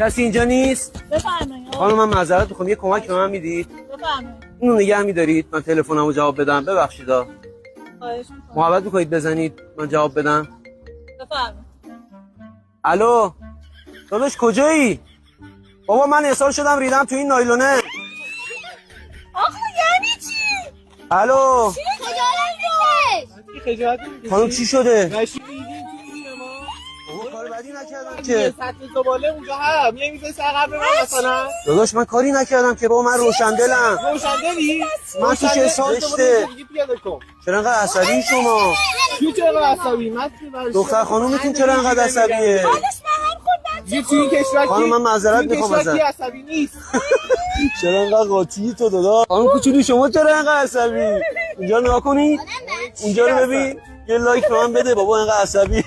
کسی اینجا نیست؟ بفرمایید. خانم من معذرت میخوام یه کمک به من میدید؟ بفرمایید. اینو نگه میدارید من تلفنمو جواب بدم؟ ببخشیدا. خواهش می‌کنم. محبت میکنید بزنید من جواب بدم؟ بفرمایید. الو داداش کجایی؟ بابا من احسان شدم ریدم تو این نایلونه. آخه یعنی چی؟ الو خجالت خانم چی شده؟ نشی ریدیم توی ما. بابا کار بدی نکردم یه که. سطل زباله اونجا هست نمی‌ذاری سر قبل من مثلا داداش من کاری نکردم که بابا من روشندلم. روشندلی من توش احسان زشته. پیاده کن چرا انقدر عصبی شما؟ کی چرا عصبی من دختر خانومتون چرا انقدر عصبیه؟ یه توی این کشور خانم من معذرت میخوام ازت. کی عصبی نیست چرا انقدر قاطی تو دادا؟ خانم کوچولو شما چرا انقدر عصبی؟ اینجا نگاه کنید. اینجا رو ببین. یه لایک به من بده بابا انقدر عصبی.